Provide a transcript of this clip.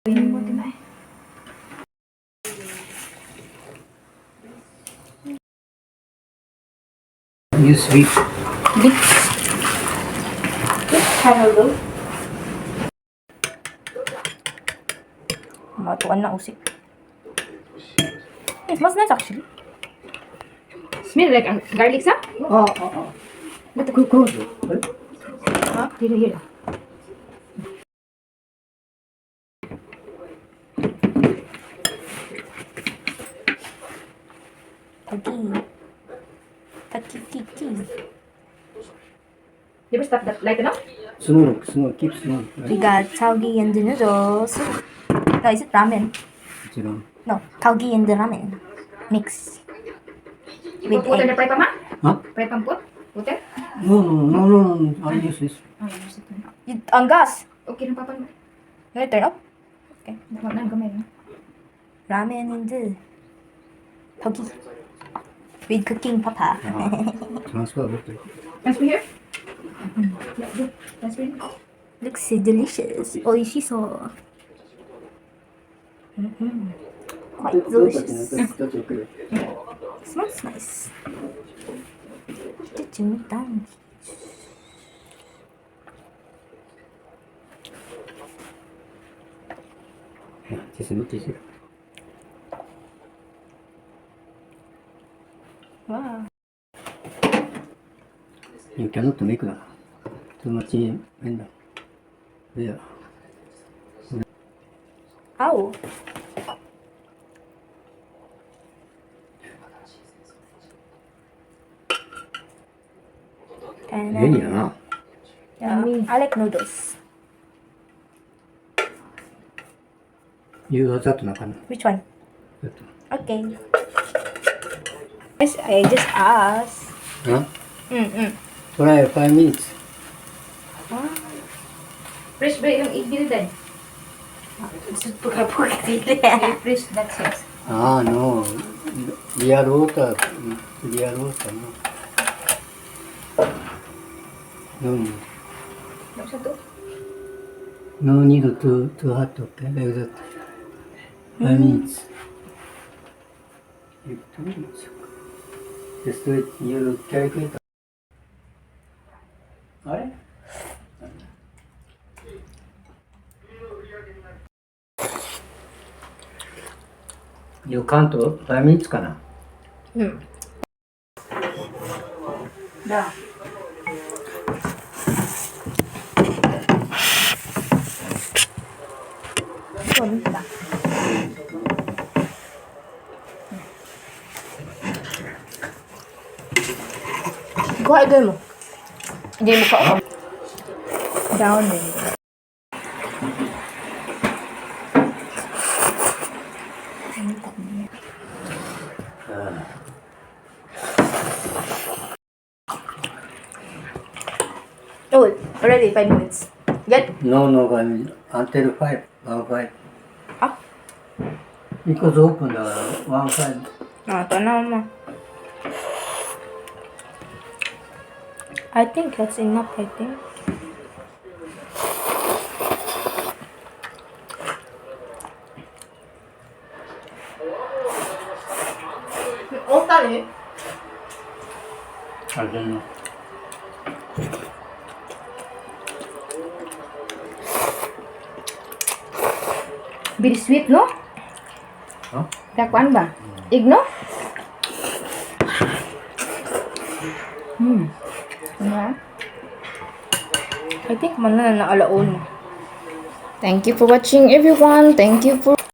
You sweet. Hello. Matuan na usik. It smells nice actually. Smell like garlic, sir? Oh. But cool. Here. Taki. You ever stop that light enough? Small. Keep small. We got taugi and the noodles. No, is it ramen? No, taugi and the ramen. Mix. With Put in the egg. fry pan, ma? Huh? Fry pan put? Put it? No. I use this. Oh, use it na. Ang gas. Okay na papan mo. You want to turn up? Okay. Huwag na, gamay na. Ramen and the taugi. With cooking papa. Transfer better. Transfer here? Yeah, good. Transfer here. Looks so delicious. Oishiso. Quite delicious. That's okay. Smells nice. Done. Yeah, just a little bit. Wow. You cannot make that. Too much in there. Ow. Yeah. I like noodles. You got that na. Which one? Okay. Yes, I just asked. Huh? Mm-mm. Try 5 minutes. Fresh ba yung igbil din? Fresh, that's it. No. Real water. No. Ano sa to? No need to hot, okay? Like that. 5 minutes. 2 minutes. Just do it. You calculate. あれ You count 5 minutes かな Da. Kuha mo. Hindi mo ka. Down din. Oh, already 5 minutes. Get? No, 5 minutes. Until 5. 1-5. Ah? Because open 1-5. Ito na mo. I think that's enough, I think. 어떠니? I don't know. Very sweet, no? Huh? Dakuan ba? Ig, no? Ano? I think man na alaon. Thank you for watching, everyone. Thank you for